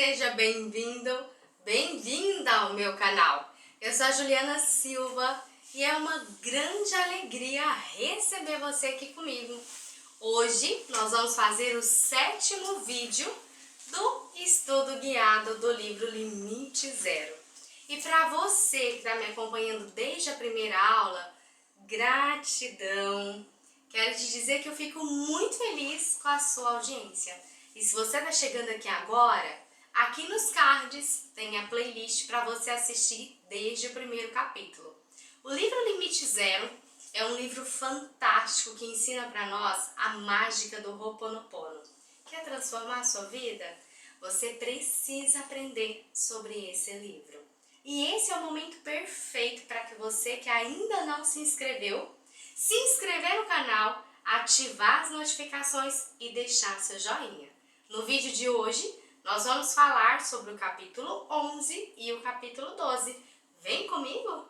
Seja bem-vindo, bem-vinda ao meu canal. Eu sou a Juliana Silva e é uma grande alegria receber você aqui comigo. Hoje nós vamos fazer o 7º vídeo do estudo guiado do livro Limite Zero. E para você que está me acompanhando desde a primeira aula, gratidão! Quero te dizer que eu fico muito feliz com a sua audiência. E se você está chegando aqui agora, aqui nos cards tem a playlist para você assistir desde o primeiro capítulo. O livro Limite Zero é um livro fantástico que ensina para nós a mágica do Ho'oponopono. Quer transformar a sua vida? Você precisa aprender sobre esse livro. E esse é o momento perfeito para que você que ainda não se inscreveu, se inscrever no canal, ativar as notificações e deixar seu joinha. No vídeo de hoje, nós vamos falar sobre o capítulo 11 e o capítulo 12. Vem comigo!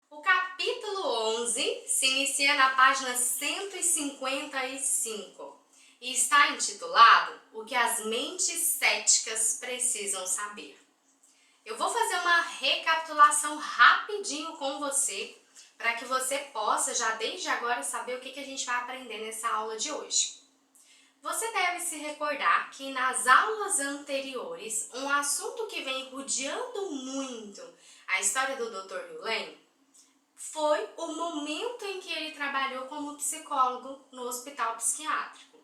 O capítulo 11 se inicia na página 155 e está intitulado O que as mentes céticas precisam saber. Eu vou fazer uma recapitulação rapidinho com você, para que você possa já desde agora saber o que a gente vai aprender nessa aula de hoje. Você deve se recordar que nas aulas anteriores, um assunto que vem rodeando muito a história do Dr. Hugh foi o momento em que ele trabalhou como psicólogo no hospital psiquiátrico.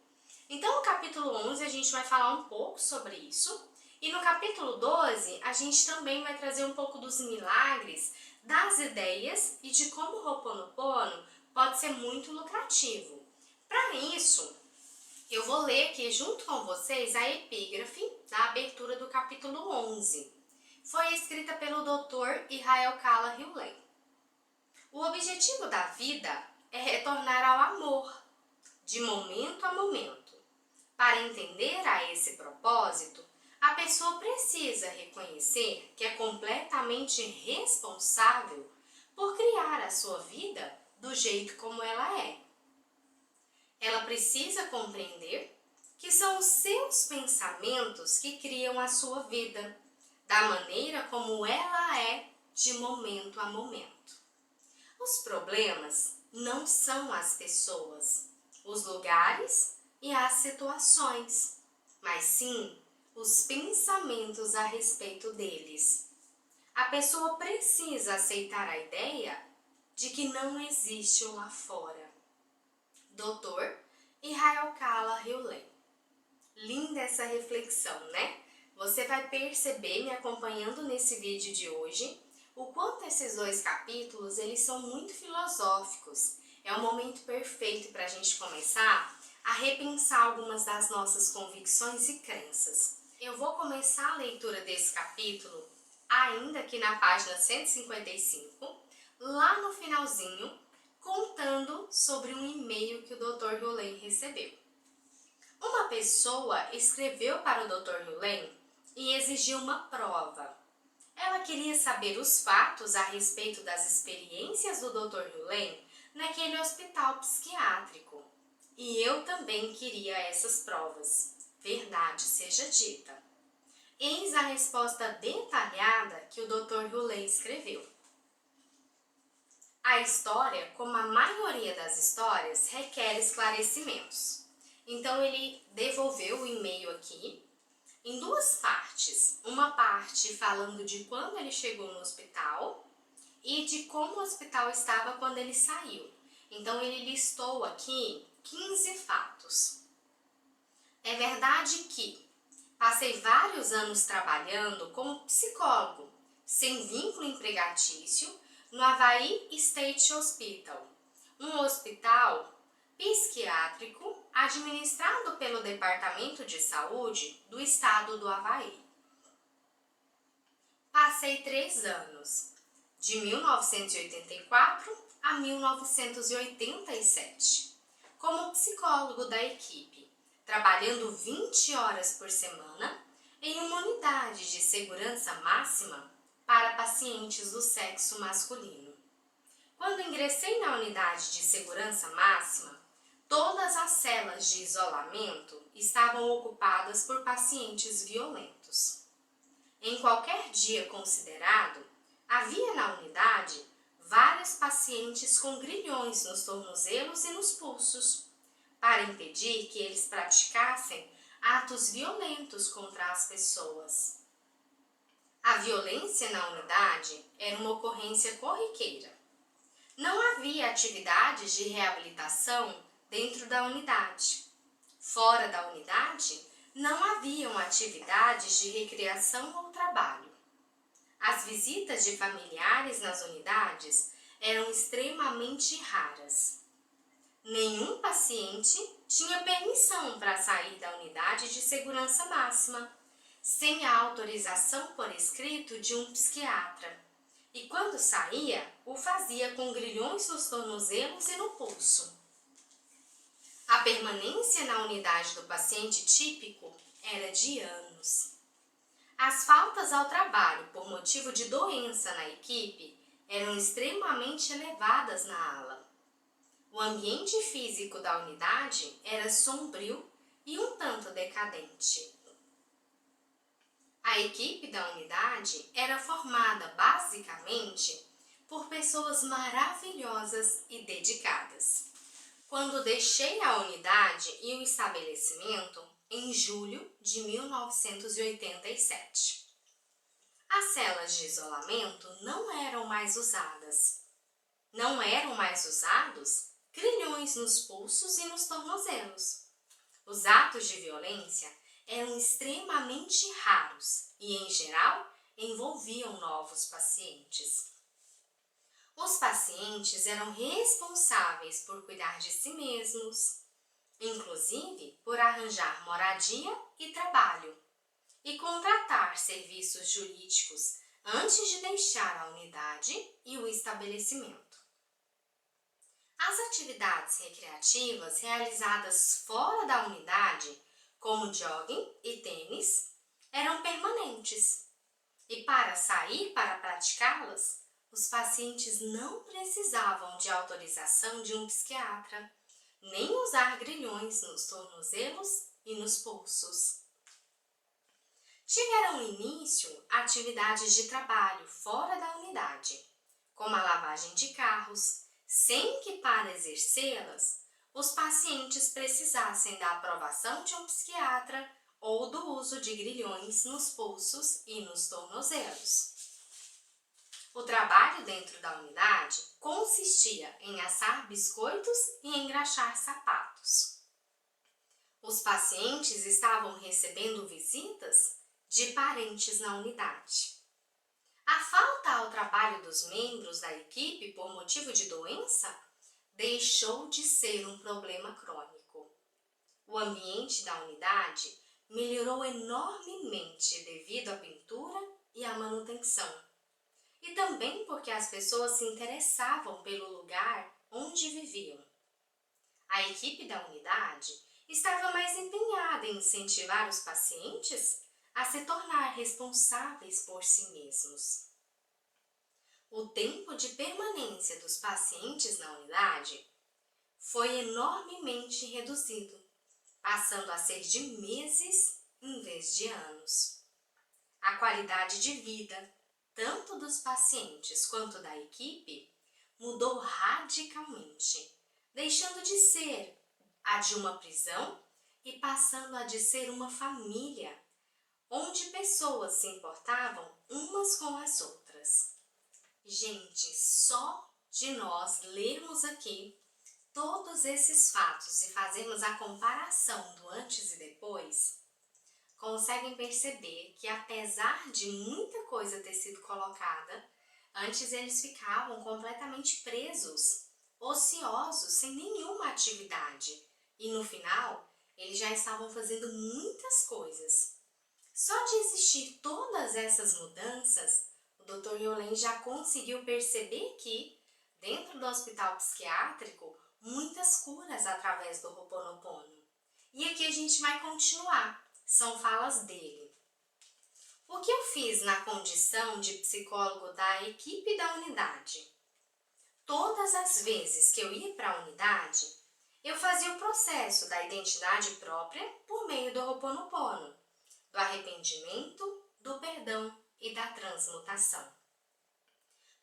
Então, no capítulo 11, a gente vai falar um pouco sobre isso. E no capítulo 12, a gente também vai trazer um pouco dos milagres, das ideias e de como o Ho'oponopono pode ser muito lucrativo. Para isso, eu vou ler aqui junto com vocês a epígrafe da abertura do capítulo 11. Foi escrita pelo Dr. Israel Kala Hughley. O objetivo da vida é retornar ao amor, de momento a momento. Para entender a esse propósito, a pessoa precisa reconhecer que é completamente responsável por criar a sua vida do jeito como ela é. Ela precisa compreender que são os seus pensamentos que criam a sua vida, da maneira como ela é de momento a momento. Os problemas não são as pessoas, os lugares e as situações, mas sim os pensamentos a respeito deles. A pessoa precisa aceitar a ideia de que não existe um lá fora. Dr. Israel Kala Hughley. Linda essa reflexão, né? Você vai perceber, me acompanhando nesse vídeo de hoje, o quanto esses dois capítulos eles são muito filosóficos. É um momento perfeito para a gente começar a repensar algumas das nossas convicções e crenças. Eu vou começar a leitura desse capítulo ainda aqui na página 155, lá no finalzinho, contando sobre um e-mail que o Dr. Hughley recebeu. Uma pessoa escreveu para o Dr. Hughley e exigiu uma prova. Ela queria saber os fatos a respeito das experiências do Dr. Hughley naquele hospital psiquiátrico. E eu também queria essas provas. Verdade seja dita. Eis a resposta detalhada que o Dr. Hughley escreveu. A história, como a maioria das histórias, requer esclarecimentos. Então ele devolveu o e-mail aqui em duas partes. Uma parte falando de quando ele chegou no hospital e de como o hospital estava quando ele saiu. Então ele listou aqui 15 fatos. É verdade que passei vários anos trabalhando como psicólogo, sem vínculo empregatício, no Hawaii State Hospital, um hospital psiquiátrico administrado pelo Departamento de Saúde do estado do Hawaii. Passei 3 anos, de 1984 a 1987, como psicólogo da equipe, trabalhando 20 horas por semana em uma unidade de segurança máxima para pacientes do sexo masculino. Quando ingressei na unidade de segurança máxima, todas as celas de isolamento estavam ocupadas por pacientes violentos. Em qualquer dia considerado, havia na unidade vários pacientes com grilhões nos tornozelos e nos pulsos, para impedir que eles praticassem atos violentos contra as pessoas. A violência na unidade era uma ocorrência corriqueira. Não havia atividades de reabilitação dentro da unidade. Fora da unidade, não haviam atividades de recreação ou trabalho. As visitas de familiares nas unidades eram extremamente raras. Nenhum paciente tinha permissão para sair da unidade de segurança máxima, sem a autorização por escrito de um psiquiatra. E quando saía, o fazia com grilhões nos tornozelos e no pulso. A permanência na unidade do paciente típico era de anos. As faltas ao trabalho por motivo de doença na equipe eram extremamente elevadas na ala. O ambiente físico da unidade era sombrio e um tanto decadente. A equipe da unidade era formada basicamente por pessoas maravilhosas e dedicadas. Quando deixei a unidade e o estabelecimento em julho de 1987. As celas de isolamento não eram mais usadas. Não eram mais usados grilhões nos pulsos e nos tornozelos. Os atos de violência eram extremamente raros e, em geral, envolviam novos pacientes. Os pacientes eram responsáveis por cuidar de si mesmos, inclusive por arranjar moradia e trabalho, e contratar serviços jurídicos antes de deixar a unidade e o estabelecimento. As atividades recreativas realizadas fora da unidade, como jogging e tênis, eram permanentes, e para sair para praticá-las, os pacientes não precisavam de autorização de um psiquiatra, nem usar grilhões nos tornozelos e nos pulsos. Tiveram início atividades de trabalho fora da unidade, como a lavagem de carros, sem que para exercê-las, os pacientes precisassem da aprovação de um psiquiatra ou do uso de grilhões nos pulsos e nos tornozelos. O trabalho dentro da unidade consistia em assar biscoitos e engraxar sapatos. Os pacientes estavam recebendo visitas de parentes na unidade. A falta ao trabalho dos membros da equipe por motivo de doença deixou de ser um problema crônico. O ambiente da unidade melhorou enormemente devido à pintura e à manutenção. E também porque as pessoas se interessavam pelo lugar onde viviam. A equipe da unidade estava mais empenhada em incentivar os pacientes a se tornar responsáveis por si mesmos. O tempo de permanência dos pacientes na unidade foi enormemente reduzido, passando a ser de meses em vez de anos. A qualidade de vida, tanto dos pacientes quanto da equipe, mudou radicalmente, deixando de ser a de uma prisão e passando a de ser uma família, onde pessoas se importavam umas com as outras. Gente, só de nós lermos aqui todos esses fatos e fazermos a comparação do antes e depois, conseguem perceber que apesar de muita coisa ter sido colocada, antes eles ficavam completamente presos, ociosos, sem nenhuma atividade. E no final, eles já estavam fazendo muitas coisas. Só de existir todas essas mudanças, o Dr. Yolen já conseguiu perceber que, dentro do hospital psiquiátrico, muitas curas através do Ho'oponopono. E aqui a gente vai continuar, são falas dele. O que eu fiz na condição de psicólogo da equipe da unidade? Todas as vezes que eu ia para a unidade, Eu fazia o processo da identidade própria por meio do Ho'oponopono, do arrependimento, do perdão e da transmutação.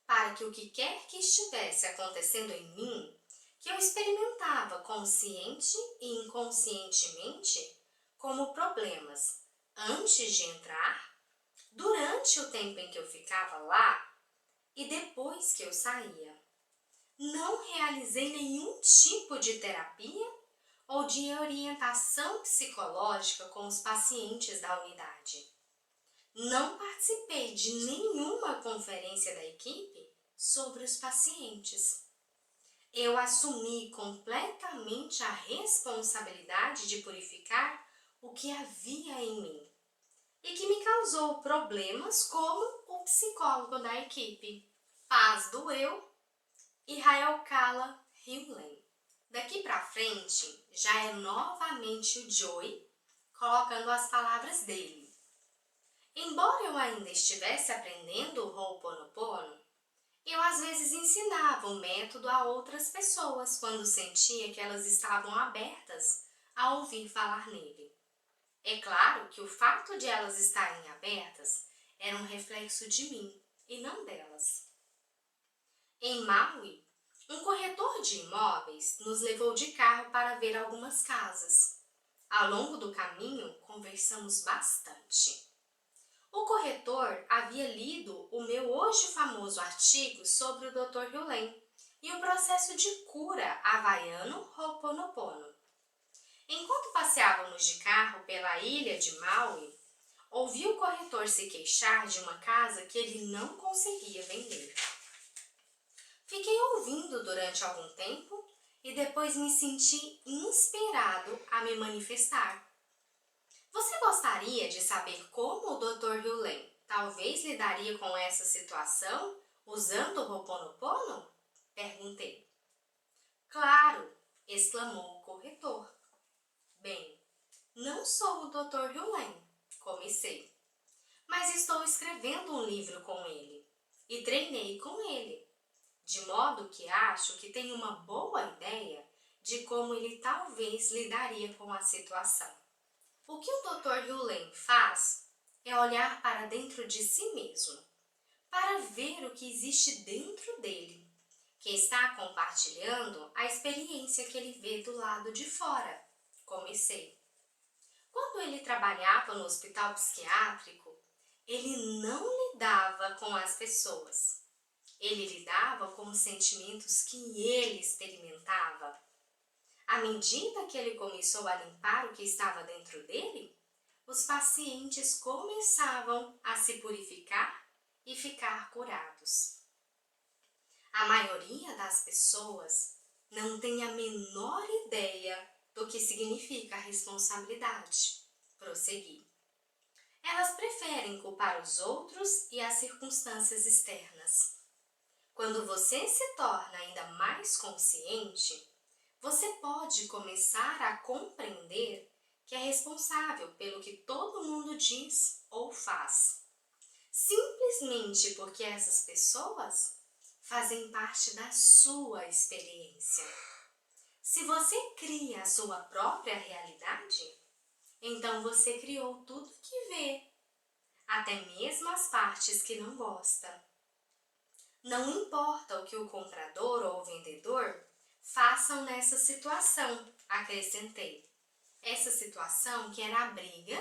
Para que o que quer que estivesse acontecendo em mim, que eu experimentava consciente e inconscientemente como problemas antes de entrar, durante o tempo em que eu ficava lá e depois que eu saía. Não realizei nenhum tipo de terapia ou de orientação psicológica com os pacientes da unidade. Não participei de nenhuma conferência da equipe sobre os pacientes. Eu assumi completamente a responsabilidade de purificar o que havia em mim e que me causou problemas como o psicólogo da equipe, Paz do Eu e Hayalkala Hewlett. Daqui para frente, já é novamente o Joey colocando as palavras dele. Embora eu ainda estivesse aprendendo o Ho'oponopono, eu às vezes ensinava o método a outras pessoas quando sentia que elas estavam abertas a ouvir falar nele. É claro que o fato de elas estarem abertas era um reflexo de mim e não delas. Em Maui, um corretor de imóveis nos levou de carro para ver algumas casas. Ao longo do caminho, conversamos bastante. O corretor havia lido o meu hoje famoso artigo sobre o Dr. Hewlett e o processo de cura havaiano Ho'oponopono. Enquanto passeávamos de carro pela ilha de Maui, ouvi o corretor se queixar de uma casa que ele não conseguia vender. Fiquei ouvindo durante algum tempo e depois me senti inspirado a me manifestar. Você gostaria de saber como o Dr. Hewlett talvez lidaria com essa situação usando o Ho'oponopono? Perguntei. Claro, exclamou o corretor. Bem, não sou o Dr. Hewlett, comecei, mas estou escrevendo um livro com ele e treinei com ele, de modo que acho que tenho uma boa ideia de como ele talvez lidaria com a situação. O que o Dr. Hewlett faz é olhar para dentro de si mesmo, para ver o que existe dentro dele, que está compartilhando a experiência que ele vê do lado de fora. Comecei. Quando ele trabalhava no hospital psiquiátrico, ele não lidava com as pessoas. Ele lidava com os sentimentos que ele experimentava. À medida que ele começou a limpar o que estava dentro dele, os pacientes começavam a se purificar e ficar curados. A maioria das pessoas não tem a menor ideia do que significa a responsabilidade. Prossegui. Elas preferem culpar os outros e as circunstâncias externas. Quando você se torna ainda mais consciente, você pode começar a compreender que é responsável pelo que todo mundo diz ou faz, simplesmente porque essas pessoas fazem parte da sua experiência. Se você cria a sua própria realidade, então você criou tudo que vê, até mesmo as partes que não gosta. Não importa o que o comprador ou o vendedor façam nessa situação, acrescentei. Essa situação que era a briga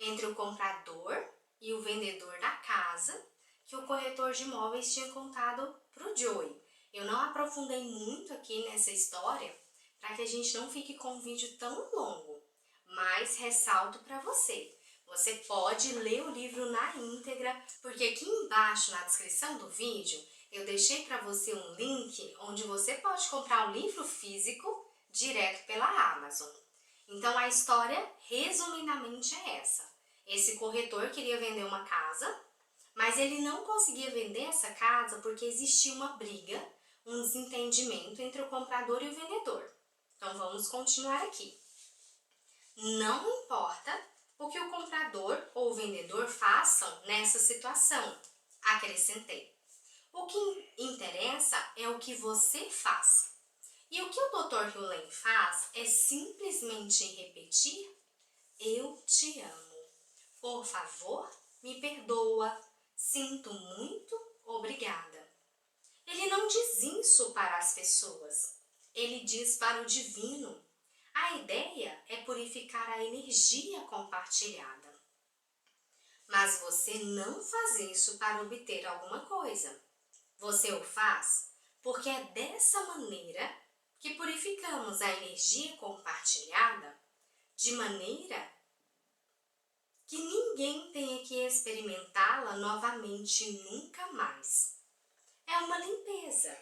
entre o comprador e o vendedor da casa que o corretor de imóveis tinha contado para o Joey. Eu não aprofundei muito aqui nessa história para que a gente não fique com um vídeo tão longo, mas ressalto para você. Você pode ler o livro na íntegra, porque aqui embaixo na descrição do vídeo eu deixei para você um link onde você pode comprar o livro físico direto pela Amazon. Então a história, resumidamente, é essa. Esse corretor queria vender uma casa, mas ele não conseguia vender essa casa porque existia uma briga, um desentendimento entre o comprador e o vendedor. Então vamos continuar aqui. Não importa o que o comprador ou o vendedor façam nessa situação, acrescentei. O que interessa é o que você faz. E o que o Dr. Hewlett faz é simplesmente repetir: eu te amo. Por favor, me perdoa. Sinto muito, obrigada. Ele não diz isso para as pessoas. Ele diz para o divino. A ideia é purificar a energia compartilhada. Mas você não faz isso para obter alguma coisa. Você o faz porque é dessa maneira que purificamos a energia compartilhada, de maneira que ninguém tenha que experimentá-la novamente nunca mais. É uma limpeza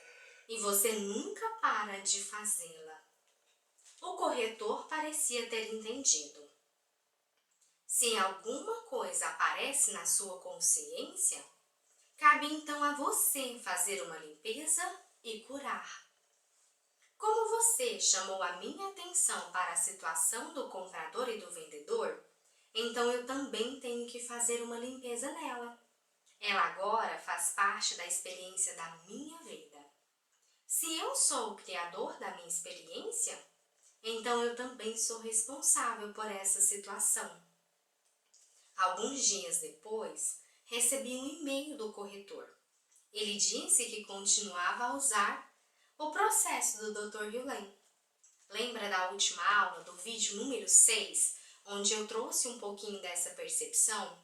e você nunca para de fazê-la. O corretor parecia ter entendido. Se alguma coisa aparece na sua consciência, cabe então a você fazer uma limpeza e curar. Como você chamou a minha atenção para a situação do comprador e do vendedor, então eu também tenho que fazer uma limpeza nela. Ela agora faz parte da experiência da minha vida. Se eu sou o criador da minha experiência, então eu também sou responsável por essa situação. Alguns dias depois, recebi um e-mail do corretor. Ele disse que continuava a usar o processo do Dr. Hewlett. Lembra da última aula, do vídeo número 6, onde eu trouxe um pouquinho dessa percepção?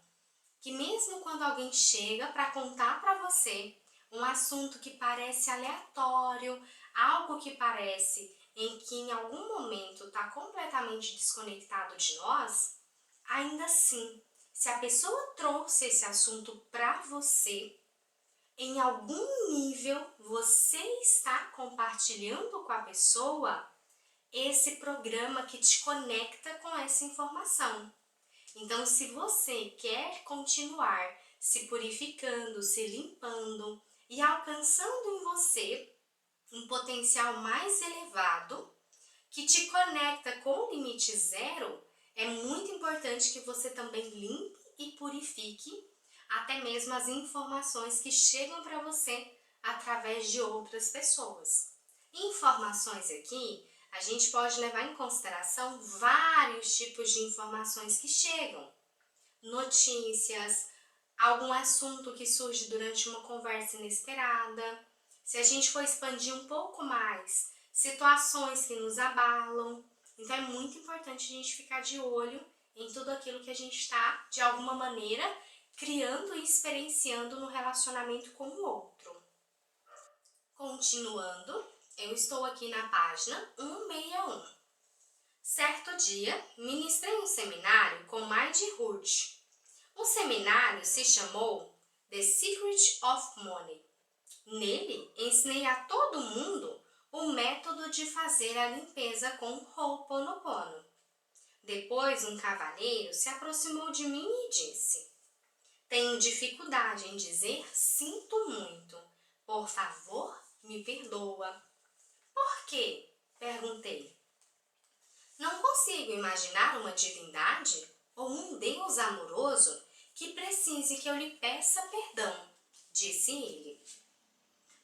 Que mesmo quando alguém chega para contar para você um assunto que parece aleatório, algo que parece em que em algum momento está completamente desconectado de nós, ainda assim, se a pessoa trouxe esse assunto para você, em algum nível você está compartilhando com a pessoa esse programa que te conecta com essa informação. Então, se você quer continuar se purificando, se limpando e alcançando em você um potencial mais elevado que te conecta com o limite zero, é muito importante que você também limpe e purifique até mesmo as informações que chegam para você através de outras pessoas. Informações aqui, a gente pode levar em consideração vários tipos de informações que chegam. Notícias, algum assunto que surge durante uma conversa inesperada. Se a gente for expandir um pouco mais, situações que nos abalam. Então é muito importante a gente ficar de olho em tudo aquilo que a gente está, de alguma maneira, criando e experienciando no relacionamento com o outro. Continuando, eu estou aqui na página 161. Certo dia, ministrei um seminário com Maide Hurt. O seminário se chamou The Secret of Money. Nele, ensinei a todo mundo o método de fazer a limpeza com Ho'oponopono. Depois, um cavalheiro se aproximou de mim e disse: tenho dificuldade em dizer sinto muito. Por favor, me perdoa. Por quê? Perguntei. Não consigo imaginar uma divindade ou um Deus amoroso que precise que eu lhe peça perdão, disse ele.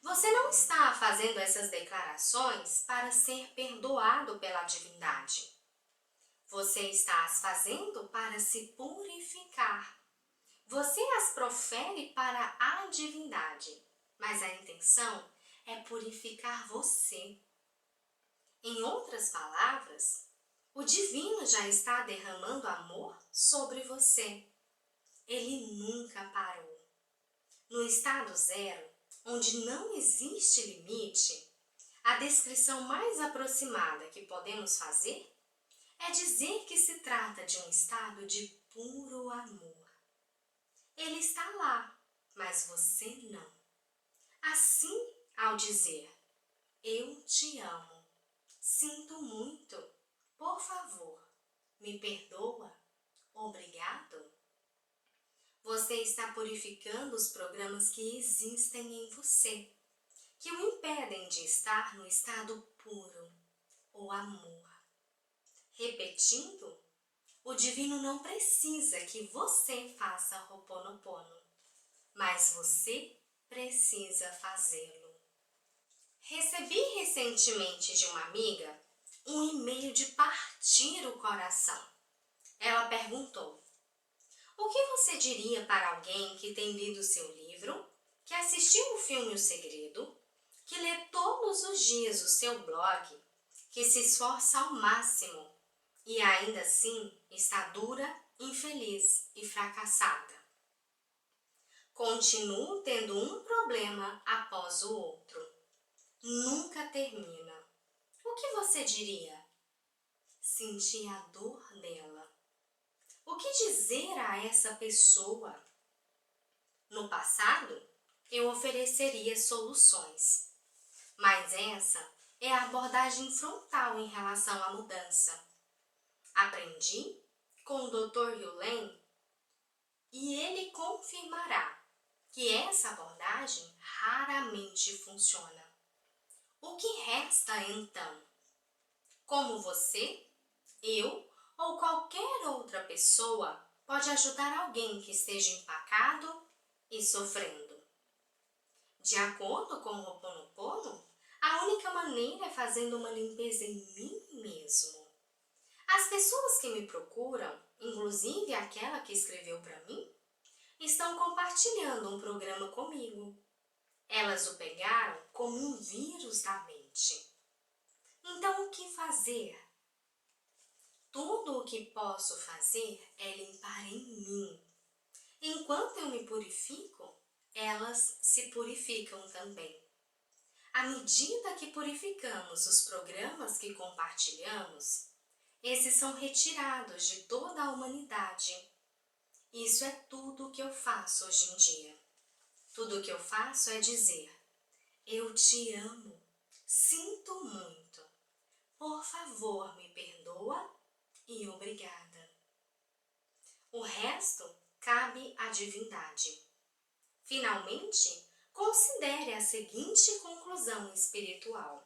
Você não está fazendo essas declarações para ser perdoado pela divindade. Você está as fazendo para se purificar. Você as profere para a divindade, mas a intenção é purificar você. Em outras palavras, o divino já está derramando amor sobre você. Ele nunca parou. No estado zero, onde não existe limite, a descrição mais aproximada que podemos fazer é dizer que se trata de um estado de puro amor. Ele está lá, mas você não. Assim, ao dizer, eu te amo, sinto muito, por favor, me perdoa, obrigado, você está purificando os programas que existem em você, que o impedem de estar no estado puro, o amor. Repetindo, o divino não precisa que você faça Ho'oponopono, mas você precisa fazê-lo. Recebi recentemente de uma amiga um e-mail de partir o coração. Ela perguntou: o que você diria para alguém que tem lido seu livro, que assistiu o filme O Segredo, que lê todos os dias o seu blog, que se esforça ao máximo e ainda assim está dura, infeliz e fracassada? Continuo tendo um problema após o outro. Nunca termina. O que você diria? Senti a dor dela. O que dizer a essa pessoa? No passado, eu ofereceria soluções, mas essa é a abordagem frontal em relação à mudança. Aprendi com o Dr. Yulen e ele confirmará que essa abordagem raramente funciona. O que resta então? Como você, eu ou qualquer outra pessoa pode ajudar alguém que esteja empacado e sofrendo? De acordo com o Ho'oponopono, a única maneira é fazendo uma limpeza em mim mesmo. As pessoas que me procuram, inclusive aquela que escreveu para mim, estão compartilhando um programa comigo. Elas o pegaram como um vírus da mente. Então, o que fazer? Tudo o que posso fazer é limpar em mim. Enquanto eu me purifico, elas se purificam também. À medida que purificamos os programas que compartilhamos, esses são retirados de toda a humanidade. Isso é tudo o que eu faço hoje em dia. Tudo o que eu faço é dizer: eu te amo, sinto muito, por favor me perdoa e obrigada. O resto cabe à divindade. Finalmente, considere a seguinte conclusão espiritual.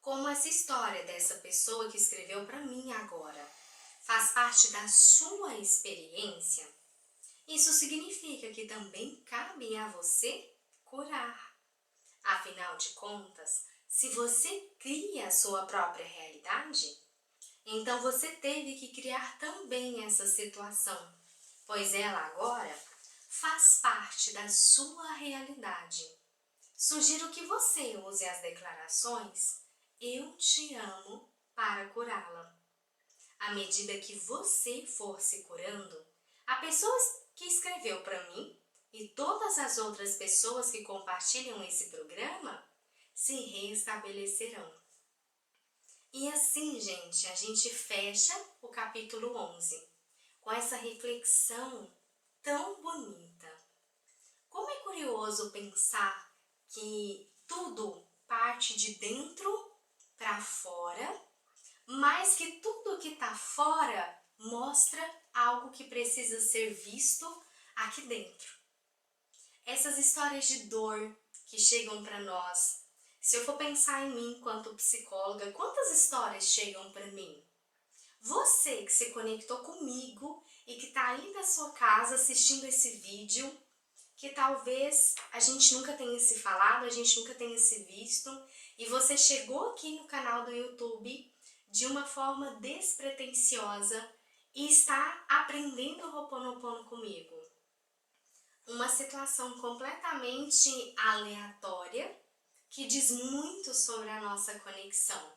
Como essa história dessa pessoa que escreveu para mim agora faz parte da sua experiência, isso significa que também cabe a você curar. Afinal de contas, se você cria a sua própria realidade, então você teve que criar também essa situação, pois ela agora faz parte da sua realidade. Sugiro que você use as declarações "eu te amo" para curá-la. À medida que você for se curando, a pessoa que escreveu para mim e todas as outras pessoas que compartilham esse programa se restabelecerão. E assim, gente, a gente fecha o capítulo 11 com essa reflexão tão bonita. Como é curioso pensar que tudo parte de dentro para fora, mas que tudo que está fora mostra algo que precisa ser visto aqui dentro. Essas histórias de dor que chegam para nós, se eu for pensar em mim enquanto psicóloga, quantas histórias chegam para mim? Você que se conectou comigo e que está aí na sua casa assistindo esse vídeo, que talvez a gente nunca tenha se falado, a gente nunca tenha se visto, e você chegou aqui no canal do YouTube de uma forma despretensiosa e está aprendendo o Ho'oponopono comigo. Uma situação completamente aleatória que diz muito sobre a nossa conexão.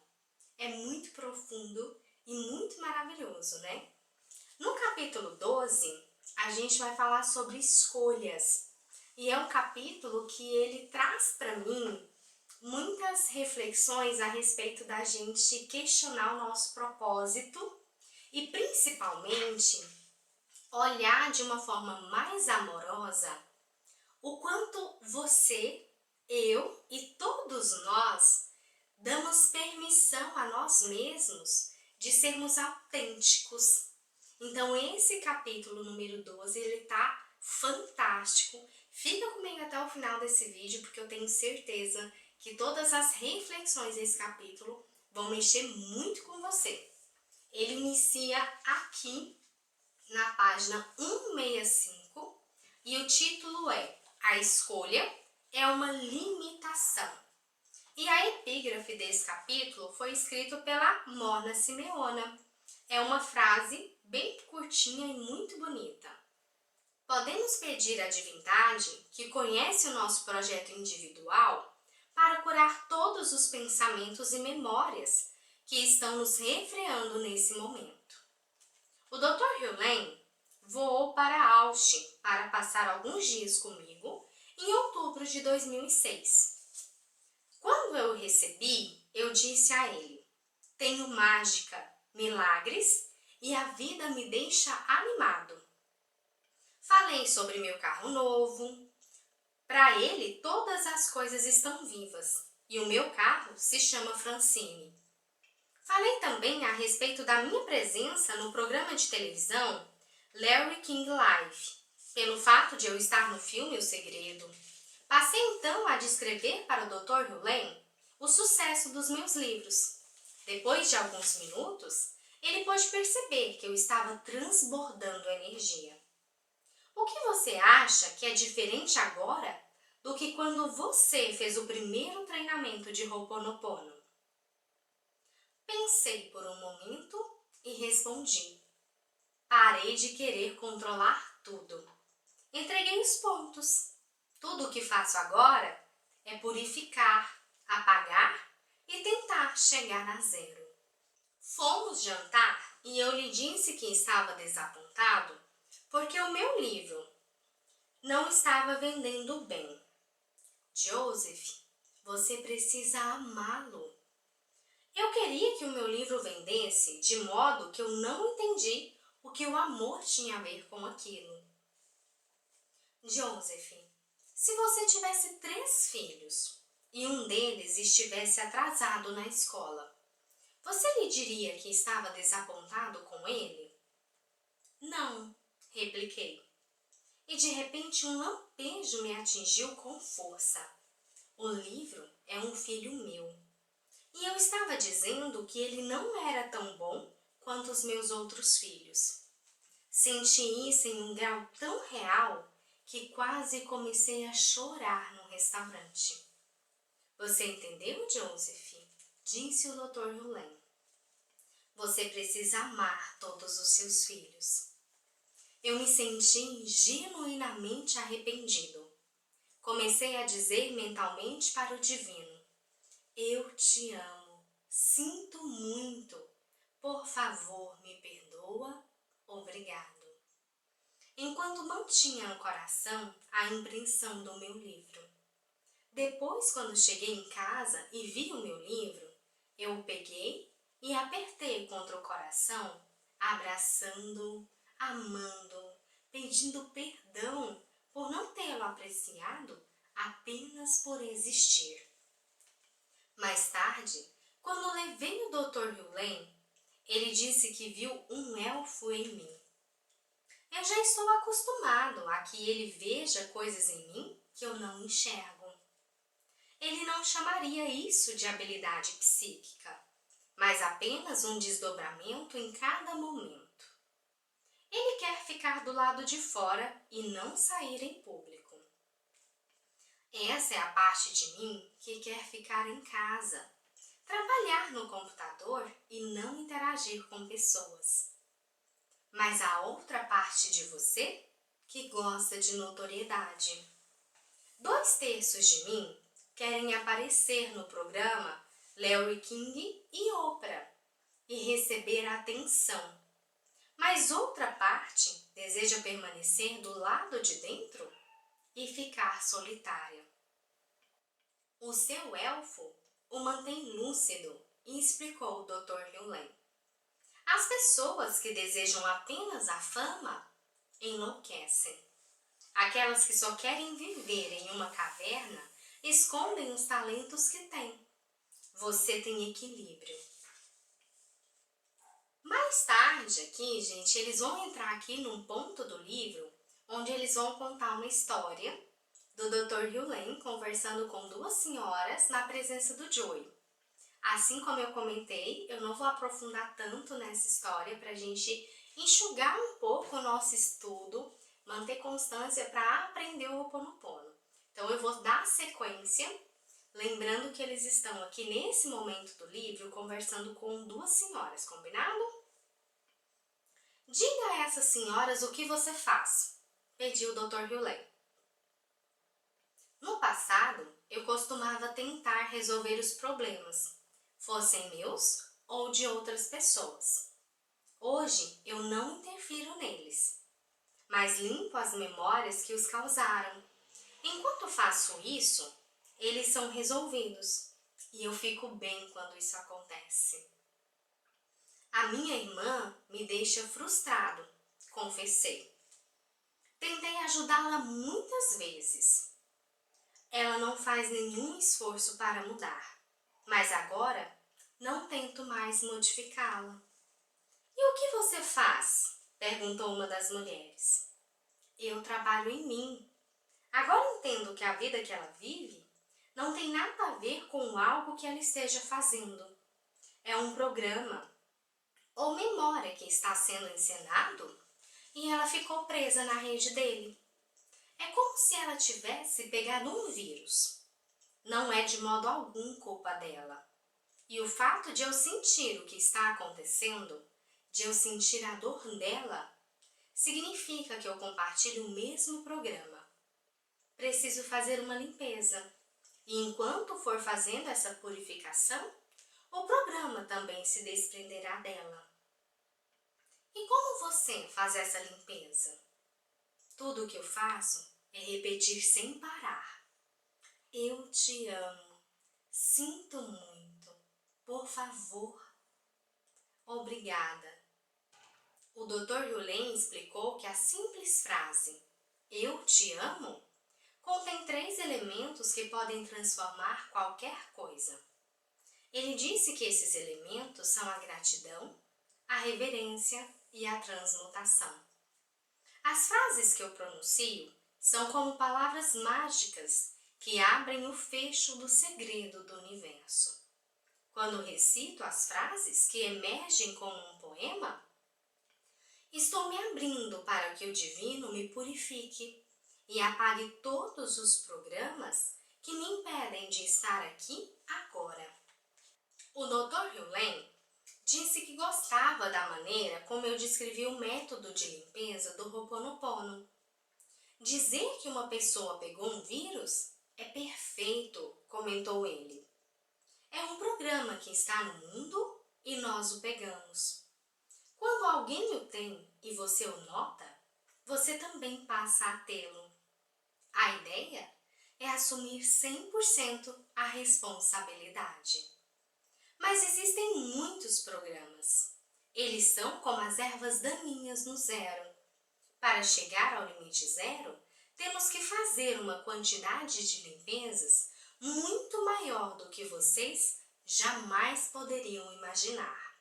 É muito profundo e muito maravilhoso, né? No capítulo 12, a gente vai falar sobre escolhas. E é um capítulo que ele traz para mim muitas reflexões a respeito da gente questionar o nosso propósito e principalmente olhar de uma forma mais amorosa o quanto você, eu e todos nós damos permissão a nós mesmos de sermos autênticos. Então esse capítulo número 12, ele tá fantástico. Fica comigo até o final desse vídeo, porque eu tenho certeza que todas as reflexões desse capítulo vão mexer muito com você. Ele inicia aqui na página 165 e o título é: a escolha é uma limitação. E a epígrafe desse capítulo foi escrita pela Morna Simeona. É uma frase bem curtinha e muito bonita. Podemos pedir à divindade, que conhece o nosso projeto individual, para curar todos os pensamentos e memórias que estão nos refreando nesse momento. O Dr. Hughlin voou para Austin para passar alguns dias comigo em outubro de 2006. Quando eu o recebi, eu disse a ele: tenho mágica, milagres e a vida me deixa animado. Falei sobre meu carro novo. Para ele, todas as coisas estão vivas e o meu carro se chama Francine. Falei também a respeito da minha presença no programa de televisão Larry King Live, pelo fato de eu estar no filme O Segredo. Passei então a descrever para o Dr. Hughlin o sucesso dos meus livros. Depois de alguns minutos, ele pôde perceber que eu estava transbordando energia. O que você acha que é diferente agora do que quando você fez o primeiro treinamento de Ho'oponopono? Pensei por um momento e respondi. Parei de querer controlar tudo. Entreguei os pontos. Tudo o que faço agora é purificar, apagar e tentar chegar a zero. Fomos jantar e eu lhe disse que estava desapontado porque o meu livro não estava vendendo bem. Joseph, você precisa amá-lo. Eu queria que o meu livro vendesse de modo que eu não entendi o que o amor tinha a ver com aquilo. Joseph, se você tivesse 3 filhos e um deles estivesse atrasado na escola, você lhe diria que estava desapontado com ele? Não, repliquei. E de repente um lampejo me atingiu com força. O livro é um filho meu. E eu estava dizendo que ele não era tão bom quanto os meus outros filhos. Senti isso em um grau tão real que quase comecei a chorar no restaurante. Você entendeu, Joseph? Disse o Dr. Hughlin. Você precisa amar todos os seus filhos. Eu me senti genuinamente arrependido. Comecei a dizer mentalmente para o divino: eu te amo, sinto muito, por favor me perdoa, obrigado. Enquanto mantinha no coração a impressão do meu livro. Depois, quando cheguei em casa e vi o meu livro, eu o peguei e apertei contra o coração, abraçando, amando, pedindo perdão por não tê-lo apreciado apenas por existir. Mais tarde, quando levei o Dr. Hughlin, ele disse que viu um elfo em mim. Eu já estou acostumado a que ele veja coisas em mim que eu não enxergo. Ele não chamaria isso de habilidade psíquica, mas apenas um desdobramento em cada momento. Ele quer ficar do lado de fora e não sair em público. Essa é a parte de mim que quer ficar em casa, trabalhar no computador e não interagir com pessoas. Mas a outra parte de você que gosta de notoriedade. 2/3 de mim querem aparecer no programa Larry King e Oprah e receber atenção. Mas outra parte deseja permanecer do lado de dentro e ficar solitária. O seu elfo o mantém lúcido e explicou o Dr. Hughlin. As pessoas que desejam apenas a fama enlouquecem. Aquelas que só querem viver em uma caverna escondem os talentos que têm. Você tem equilíbrio. Mais tarde aqui, gente, eles vão entrar aqui num ponto do livro onde eles vão contar uma história do Dr. Hughlin conversando com 2 senhoras na presença do Joey. Assim como eu comentei, eu não vou aprofundar tanto nessa história para a gente enxugar um pouco o nosso estudo, manter constância para aprender o Ho'oponopono. Então eu vou dar sequência Lembrando que eles estão aqui nesse momento do livro conversando com duas senhoras, combinado? Diga a essas senhoras o que você faz, pediu o Dr. Hewlett. No passado, eu costumava tentar resolver os problemas, fossem meus ou de outras pessoas. Hoje, eu não interfiro neles, mas limpo as memórias que os causaram. Enquanto faço isso, eles são resolvidos e eu fico bem quando isso acontece. A minha irmã me deixa frustrado, confessei. Tentei ajudá-la muitas vezes. Ela não faz nenhum esforço para mudar, mas agora não tento mais modificá-la. E o que você faz? Perguntou uma das mulheres. Eu trabalho em mim. Agora entendo que a vida que ela vive não tem nada a ver com algo que ela esteja fazendo. É um programa ou memória que está sendo encenado e ela ficou presa na rede dele. É como se ela tivesse pegado um vírus. Não é de modo algum culpa dela. E o fato de eu sentir o que está acontecendo, de eu sentir a dor dela, significa que eu compartilho o mesmo programa. Preciso fazer uma limpeza. E enquanto for fazendo essa purificação, o programa também se desprenderá dela. E como você faz essa limpeza? Tudo o que eu faço é repetir sem parar. Eu te amo. Sinto muito. Por favor. Obrigada. O Dr. Hewlett explicou que a simples frase "Eu te amo" contém 3 elementos que podem transformar qualquer coisa. Ele disse que esses elementos são a gratidão, a reverência e a transmutação. As frases que eu pronuncio são como palavras mágicas que abrem o fecho do segredo do universo. Quando recito as frases que emergem como um poema, estou me abrindo para que o divino me purifique e apague todos os programas que me impedem de estar aqui agora. O Dr. Hewlett disse que gostava da maneira como eu descrevi o método de limpeza do Ho'oponopono. Dizer que uma pessoa pegou um vírus é perfeito, comentou ele. É um programa que está no mundo e nós o pegamos. Quando alguém o tem e você o nota, você também passa a tê-lo. A ideia é assumir 100% a responsabilidade. Mas existem muitos programas. Eles são como as ervas daninhas no zero. Para chegar ao limite zero, temos que fazer uma quantidade de limpezas muito maior do que vocês jamais poderiam imaginar.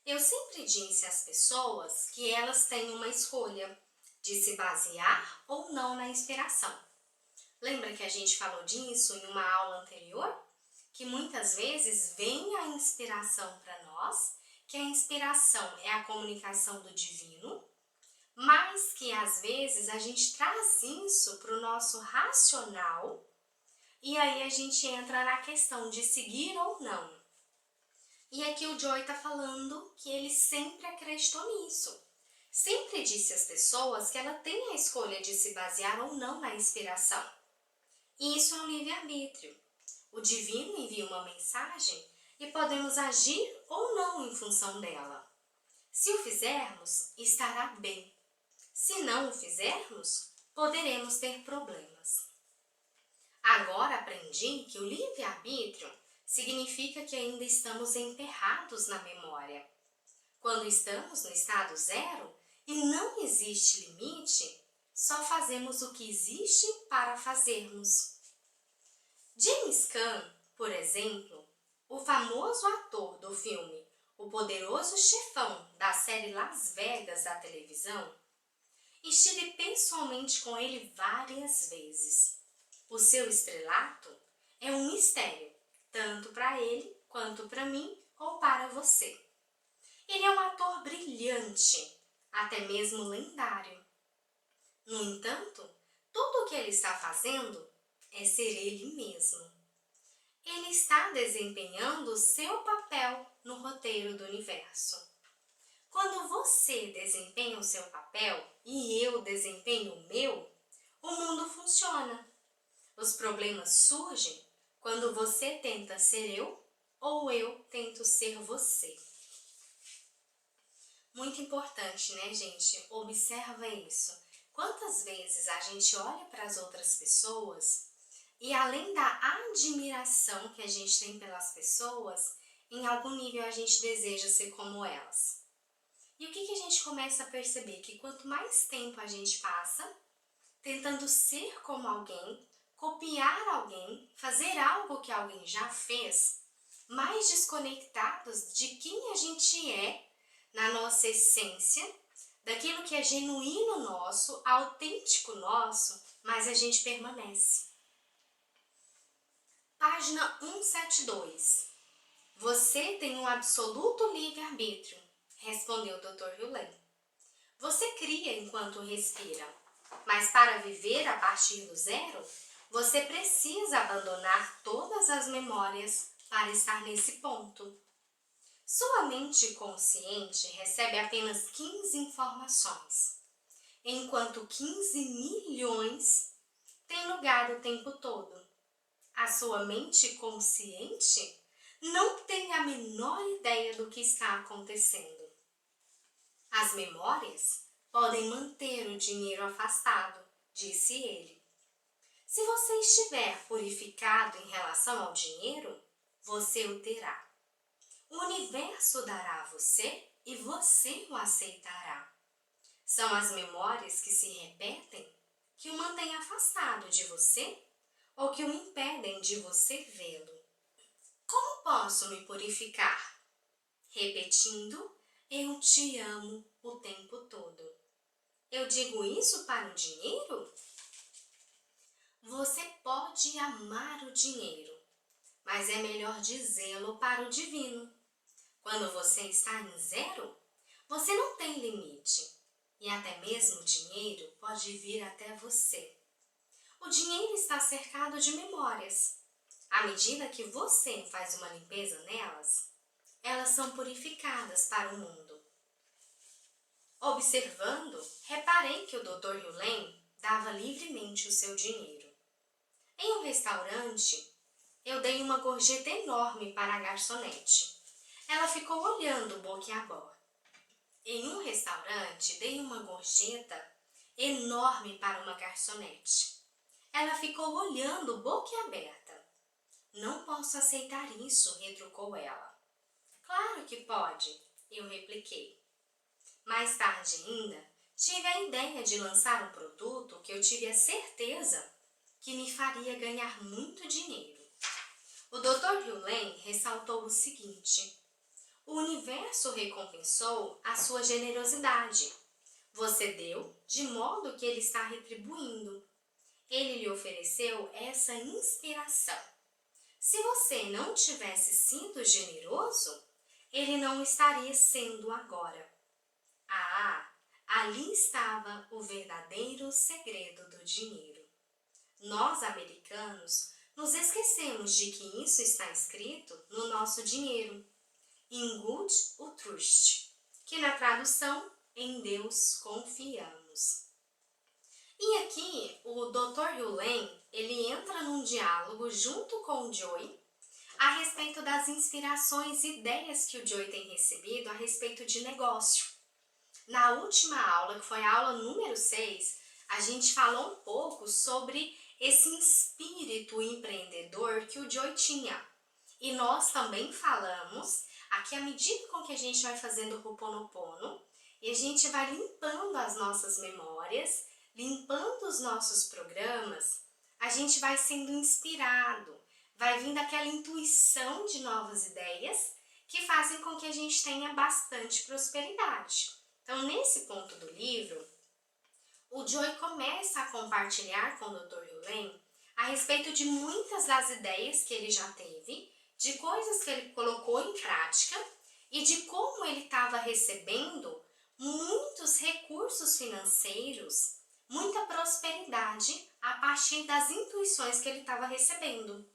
Eu sempre disse às pessoas que elas têm uma escolha de se basear ou não na inspiração. Lembra que a gente falou disso em uma aula anterior? Que muitas vezes vem a inspiração para nós, que a inspiração é a comunicação do divino, mas que às vezes a gente traz isso para o nosso racional e aí a gente entra na questão de seguir ou não. E aqui o Joy está falando que ele sempre acreditou nisso. Sempre disse às pessoas que ela tem a escolha de se basear ou não na inspiração. E isso é um livre-arbítrio. O divino envia uma mensagem e podemos agir ou não em função dela. Se o fizermos, estará bem. Se não o fizermos, poderemos ter problemas. Agora aprendi que o livre-arbítrio significa que ainda estamos emperrados na memória. Quando estamos no estado zero e não existe limite, só fazemos o que existe para fazermos. James Caan, por exemplo, o famoso ator do filme O Poderoso Chefão da série Las Vegas da televisão, estive pessoalmente com ele várias vezes. O seu estrelato é um mistério, tanto para ele quanto para mim ou para você. Ele é um ator brilhante, até mesmo lendário. No entanto, tudo o que ele está fazendo é ser ele mesmo. ele está desempenhando o seu papel no roteiro do universo. Quando você desempenha o seu papel e eu desempenho o meu, o mundo funciona. Os problemas surgem quando você tenta ser eu ou eu tento ser você. Muito importante, né, gente? Observa isso. Quantas vezes a gente olha para as outras pessoas e além da admiração que a gente tem pelas pessoas, em algum nível a gente deseja ser como elas. E o que a gente começa a perceber? Que quanto mais tempo a gente passa tentando ser como alguém, copiar alguém, fazer algo que alguém já fez, mais desconectados de quem a gente é, na nossa essência, daquilo que é genuíno nosso, autêntico nosso, mas a gente permanece. Página 172. Você tem um absoluto livre-arbítrio, respondeu o Dr. Hewlett. Você cria enquanto respira, mas para viver a partir do zero, você precisa abandonar todas as memórias para estar nesse ponto. Sua mente consciente recebe apenas 15 informações, enquanto 15 milhões têm lugar o tempo todo. A sua mente consciente não tem a menor ideia do que está acontecendo. As memórias podem manter o dinheiro afastado, disse ele. Se você estiver purificado em relação ao dinheiro, você o terá. O universo dará a você e você o aceitará. São as memórias que se repetem que o mantêm afastado de você ou que o impedem de você vê-lo. Como posso me purificar? Repetindo, eu te amo o tempo todo. Eu digo isso para o dinheiro? Você pode amar o dinheiro, mas é melhor dizê-lo para o divino. Quando você está em zero, você não tem limite e até mesmo o dinheiro pode vir até você. O dinheiro está cercado de memórias. À medida que você faz uma limpeza nelas, elas são purificadas para o mundo. Observando, reparei que o Dr. Hewlett dava livremente o seu dinheiro. Em um restaurante, eu dei uma gorjeta enorme para a garçonete. Ela ficou olhando boquiaberta. Em um restaurante, dei uma gorjeta enorme para uma garçonete. Ela ficou olhando boquiaberta. Não posso aceitar isso, retrucou ela. Claro que pode, eu repliquei. Mais tarde ainda, tive a ideia de lançar um produto que eu tive a certeza que me faria ganhar muito dinheiro. O Dr. Hewlett ressaltou o seguinte: o universo recompensou a sua generosidade. Você deu de modo que ele está retribuindo. Ele lhe ofereceu essa inspiração. Se você não tivesse sido generoso, ele não estaria sendo agora. Ah, ali estava o verdadeiro segredo do dinheiro. Nós, americanos, nos esquecemos de que isso está escrito no nosso dinheiro, In God o Trust, que na tradução, em Deus confiamos. E aqui, o Dr. Hewlett, ele entra num diálogo junto com o Joy a respeito das inspirações e ideias que o Joy tem recebido a respeito de negócio. Na última aula, que foi a aula número 6, a gente falou um pouco sobre esse espírito empreendedor que o Joy tinha. E nós também falamos, aqui à medida com que a gente vai fazendo o Ho'oponopono, e a gente vai limpando as nossas memórias, limpando os nossos programas, a gente vai sendo inspirado, vai vindo aquela intuição de novas ideias que fazem com que a gente tenha bastante prosperidade. Então, nesse ponto do livro, o Joy começa a compartilhar com o Dr. Hewlett a respeito de muitas das ideias que ele já teve, de coisas que ele colocou em prática e de como ele estava recebendo muitos recursos financeiros, muita prosperidade a partir das intuições que ele estava recebendo.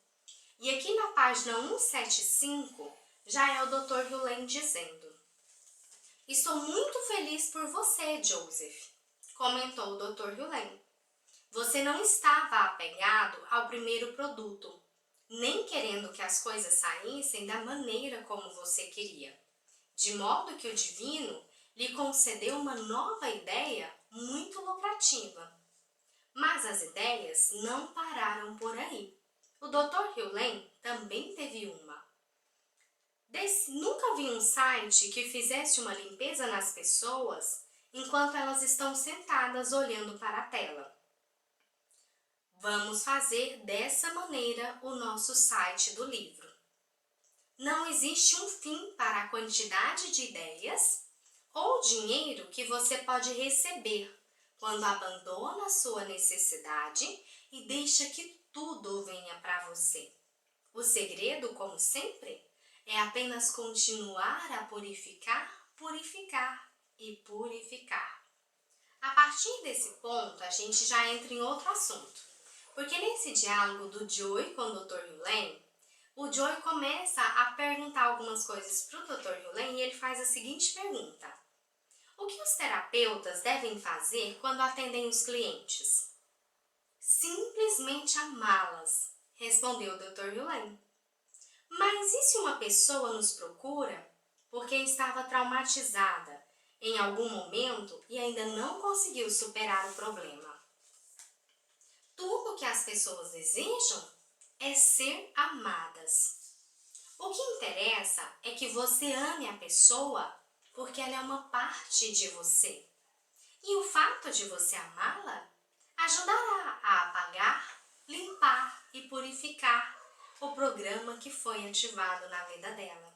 E aqui na página 175 já é o Dr. Hulain dizendo: "Estou muito feliz por você, Joseph", comentou o Dr. Hulain. "Você não estava apegado ao primeiro produto, nem querendo que as coisas saíssem da maneira como você queria, de modo que o divino lhe concedeu uma nova ideia muito lucrativa. Mas as ideias não pararam por aí. O Dr. Hulain também teve uma. Nunca vi um site que fizesse uma limpeza nas pessoas enquanto elas estão sentadas olhando para a tela. Vamos fazer dessa maneira o nosso site do livro. Não existe um fim para a quantidade de ideias ou dinheiro que você pode receber quando abandona sua necessidade e deixa que tudo venha para você. O segredo, como sempre, é apenas continuar a purificar, purificar e purificar." A partir desse ponto, a gente já entra em outro assunto. Porque nesse diálogo do Joey com o Dr. Hulain, o Joey começa a perguntar algumas coisas para o Dr. Hulain e ele faz a seguinte pergunta: "O que os terapeutas devem fazer quando atendem os clientes?" "Simplesmente amá-las", respondeu o Dr. Hulain. "Mas e se uma pessoa nos procura porque estava traumatizada em algum momento e ainda não conseguiu superar o problema?" "Tudo que as pessoas desejam é ser amadas. O que interessa é que você ame a pessoa porque ela é uma parte de você. E o fato de você amá-la ajudará a apagar, limpar e purificar o programa que foi ativado na vida dela."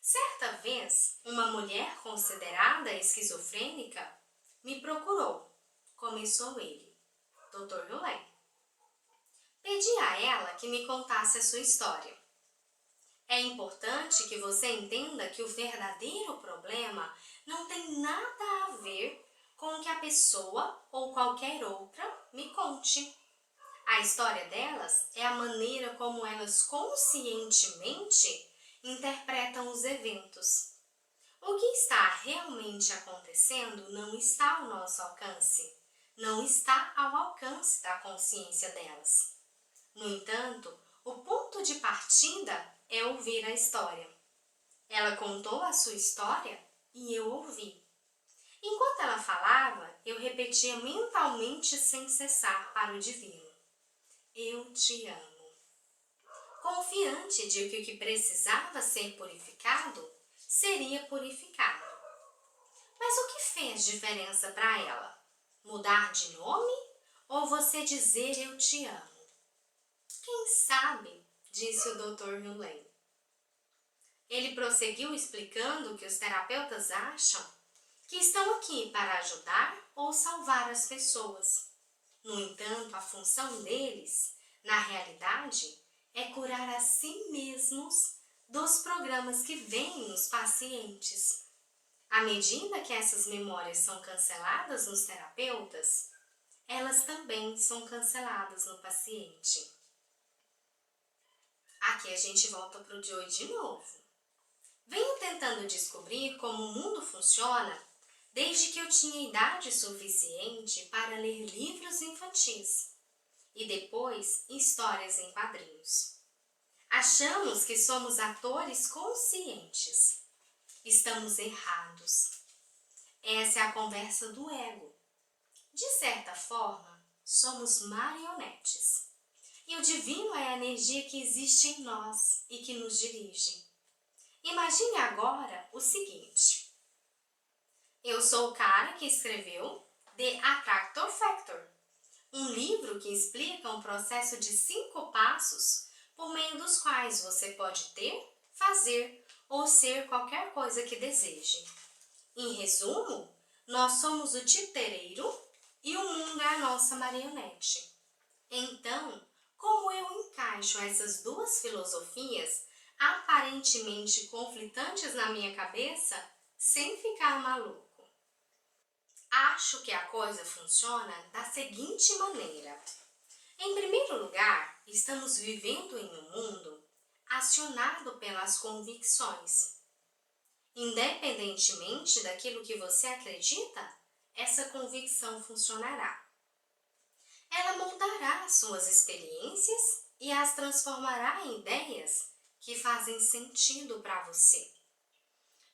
Certa vez, uma mulher considerada esquizofrênica me procurou, começou ele, Dr. Hulain. "Pedi a ela que me contasse a sua história. É importante que você entenda que o verdadeiro problema não tem nada a ver com o que a pessoa ou qualquer outra me conte. A história delas é a maneira como elas conscientemente interpretam os eventos. O que está realmente acontecendo não está ao nosso alcance, não está ao alcance da consciência delas. No entanto, o ponto de partida é ouvir a história. Ela contou a sua história e eu ouvi. Enquanto ela falava, eu repetia mentalmente sem cessar para o divino: eu te amo. Confiante de que o que precisava ser purificado seria purificado. Mas o que fez diferença para ela? Mudar de nome ou você dizer eu te amo? Quem sabe, disse o Dr. Hulain. Ele prosseguiu explicando que os terapeutas acham que estão aqui para ajudar ou salvar as pessoas. No entanto, a função deles, na realidade, é curar a si mesmos dos programas que vêm nos pacientes. À medida que essas memórias são canceladas nos terapeutas, elas também são canceladas no paciente. Aqui a gente volta para o Joey de novo. Venho tentando descobrir como o mundo funciona desde que eu tinha idade suficiente para ler livros infantis e depois histórias em quadrinhos. Achamos que somos atores conscientes. Estamos errados. Essa é a conversa do ego. De certa forma, somos marionetes. E o divino é a energia que existe em nós e que nos dirige. Imagine agora o seguinte: eu sou o cara que escreveu The Attractor Factor, um livro que explica um processo de 5 passos por meio dos quais você pode ter, fazer ou ser qualquer coisa que deseje. Em resumo, nós somos o titereiro e o mundo é a nossa marionete. Então, como eu encaixo essas duas filosofias aparentemente conflitantes na minha cabeça sem ficar maluco? Acho que a coisa funciona da seguinte maneira. Em primeiro lugar, estamos vivendo em um mundo acionado pelas convicções. Independentemente daquilo que você acredita, essa convicção funcionará. Ela moldará suas experiências e as transformará em ideias que fazem sentido para você.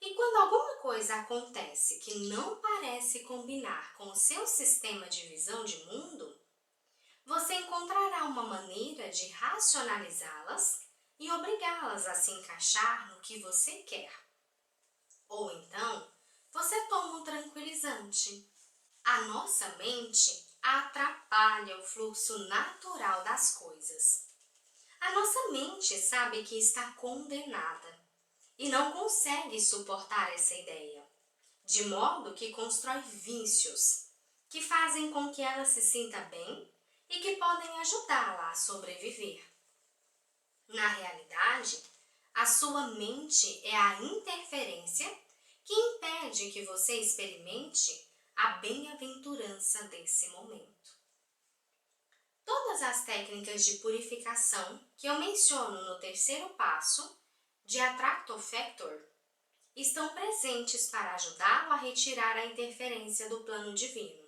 E quando alguma coisa acontece que não parece combinar com o seu sistema de visão de mundo, você encontrará uma maneira de racionalizá-las e obrigá-las a se encaixar no que você quer. Ou então, você toma um tranquilizante. A nossa mente atrapalha o fluxo natural das coisas. A nossa mente sabe que está condenada e não consegue suportar essa ideia, de modo que constrói vícios que fazem com que ela se sinta bem e que podem ajudá-la a sobreviver. Na realidade, a sua mente é a interferência que impede que você experimente a bem-aventurança desse momento. Todas as técnicas de purificação que eu menciono no terceiro passo de Attractor Factor estão presentes para ajudá-lo a retirar a interferência do plano divino.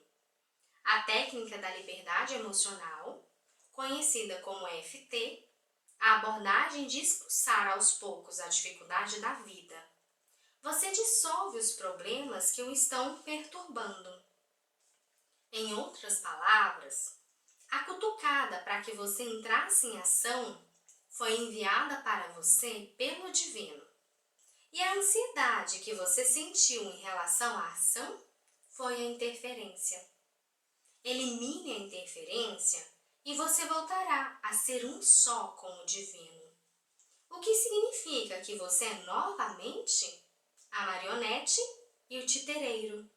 A técnica da liberdade emocional, conhecida como EFT, a abordagem de expulsar aos poucos a dificuldade da vida. Você dissolve os problemas que o estão perturbando. Em outras palavras, a cutucada para que você entrasse em ação foi enviada para você pelo divino. E a ansiedade que você sentiu em relação à ação foi a interferência. Elimine a interferência e você voltará a ser um só com o divino. O que significa que você é novamente a marionete e o titereiro.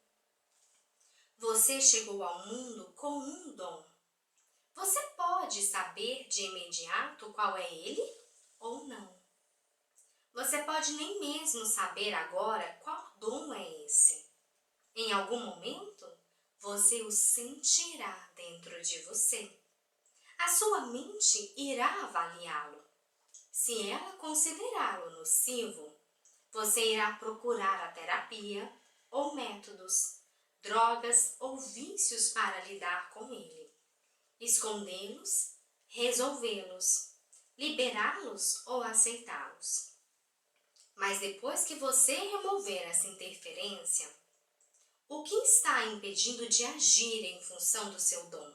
Você chegou ao mundo com um dom. Você pode saber de imediato qual é ele ou não. Você pode nem mesmo saber agora qual dom é esse. Em algum momento, você o sentirá dentro de você. A sua mente irá avaliá-lo. Se ela considerá-lo nocivo, você irá procurar a terapia ou métodos, drogas ou vícios para lidar com ele. Escondê-los, resolvê-los, liberá-los ou aceitá-los. Mas depois que você remover essa interferência, o que está impedindo de agir em função do seu dom?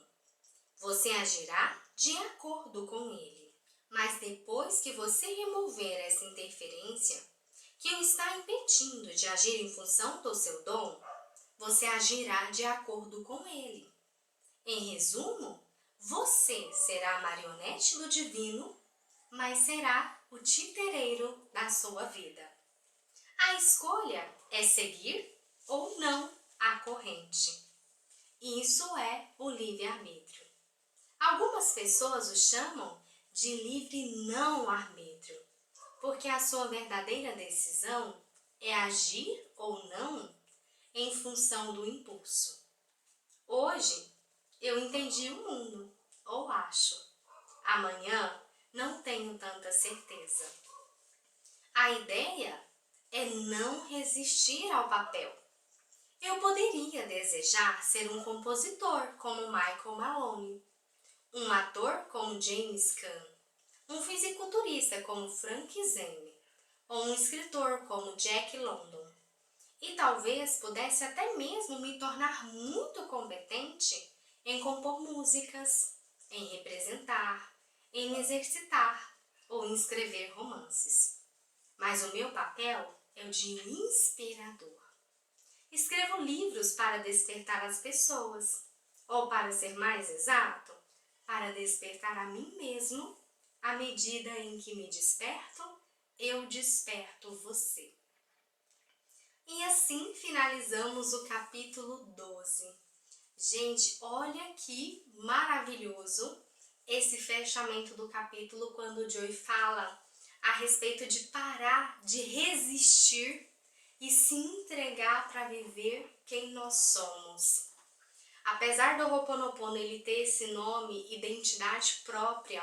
Você agirá de acordo com ele. Mas depois que você remover essa interferência, que o está impedindo de agir em função do seu dom, você agirá de acordo com ele. Em resumo, você será a marionete do divino, mas será o titereiro da sua vida. A escolha é seguir ou não a corrente. Isso é o livre-arbítrio. Algumas pessoas o chamam de livre não-arbítrio, porque a sua verdadeira decisão é agir ou não em função do impulso. Hoje, eu entendi o mundo, ou acho. Amanhã, não tenho tanta certeza. A ideia é não resistir ao papel. Eu poderia desejar ser um compositor como Michael Maloney, um ator como James Caan, um fisiculturista como Frank Zane, ou um escritor como Jack London. E talvez pudesse até mesmo me tornar muito competente em compor músicas, em representar, em me exercitar ou em escrever romances. Mas o meu papel é o de inspirador. Escrevo livros para despertar as pessoas, ou para ser mais exato, para despertar a mim mesmo. À medida em que me desperto, eu desperto você. E assim finalizamos o capítulo 12. Gente, olha que maravilhoso esse fechamento do capítulo quando o Joy fala a respeito de parar de resistir e se entregar para viver quem nós somos. Apesar do Ho'oponopono ele ter esse nome, identidade própria,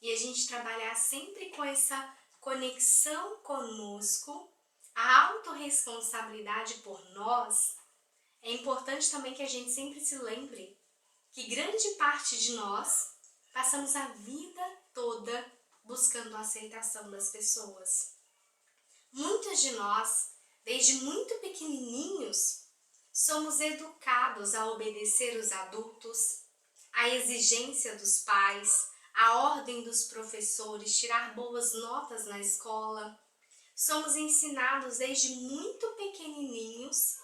e a gente trabalhar sempre com essa conexão conosco, a autorresponsabilidade por nós, é importante também que a gente sempre se lembre que grande parte de nós passamos a vida toda buscando a aceitação das pessoas. Muitos de nós, desde muito pequenininhos, somos educados a obedecer os adultos, a exigência dos pais, a ordem dos professores, tirar boas notas na escola. Somos ensinados desde muito pequenininhos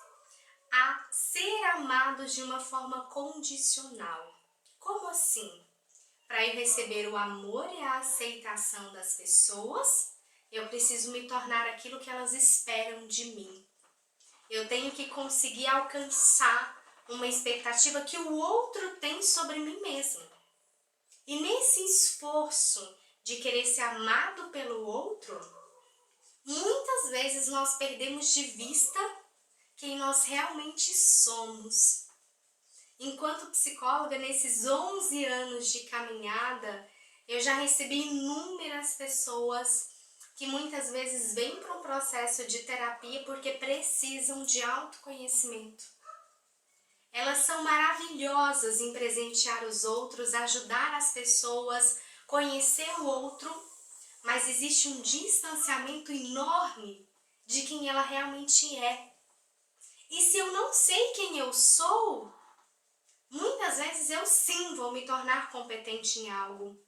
a ser amados de uma forma condicional. Como assim? Para eu receber o amor e a aceitação das pessoas, eu preciso me tornar aquilo que elas esperam de mim. Eu tenho que conseguir alcançar uma expectativa que o outro tem sobre mim mesmo. E nesse esforço de querer ser amado pelo outro, muitas vezes nós perdemos de vista quem nós realmente somos. Enquanto psicóloga, nesses 11 anos de caminhada, eu já recebi inúmeras pessoas que muitas vezes vêm para um processo de terapia porque precisam de autoconhecimento. Elas são maravilhosas em presentear os outros, ajudar as pessoas, conhecer o outro, mas existe um distanciamento enorme de quem ela realmente é. E se eu não sei quem eu sou, muitas vezes eu sim vou me tornar competente em algo.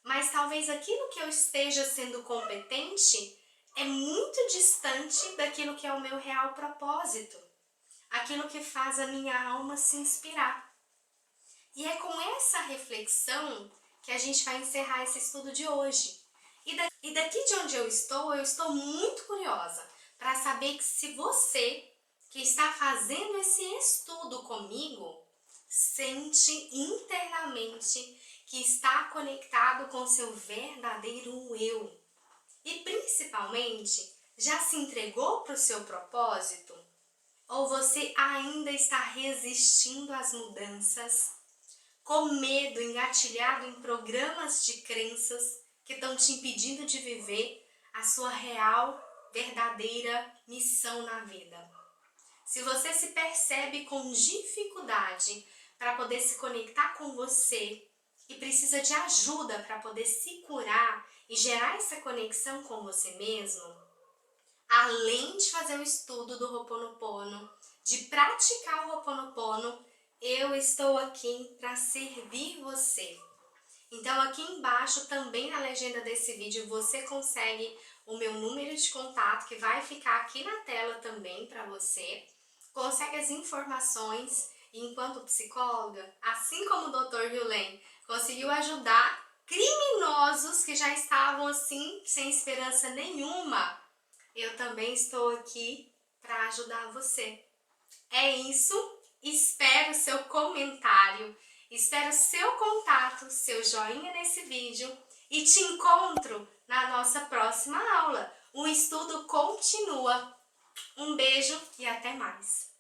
Mas talvez aquilo que eu esteja sendo competente é muito distante daquilo que é o meu real propósito. Aquilo que faz a minha alma se inspirar. E é com essa reflexão que a gente vai encerrar esse estudo de hoje. E daqui de onde eu estou muito curiosa para saber que se você que está fazendo esse estudo comigo sente internamente que está conectado com seu verdadeiro eu. E principalmente, já se entregou para o seu propósito? Ou você ainda está resistindo às mudanças, com medo, engatilhado em programas de crenças que estão te impedindo de viver a sua real, verdadeira missão na vida? Se você se percebe com dificuldade para poder se conectar com você e precisa de ajuda para poder se curar e gerar essa conexão com você mesmo, além de fazer o estudo do Ho'oponopono, de praticar o Ho'oponopono, eu estou aqui para servir você. Então aqui embaixo, também na legenda desse vídeo, você consegue o meu número de contato, que vai ficar aqui na tela também para você. Consegue as informações, e enquanto psicóloga, assim como o Dr. Violaine conseguiu ajudar criminosos que já estavam assim, sem esperança nenhuma, eu também estou aqui para ajudar você. É isso, espero seu comentário, espero seu contato, seu joinha nesse vídeo e te encontro na nossa próxima aula. O estudo continua. Um beijo e até mais!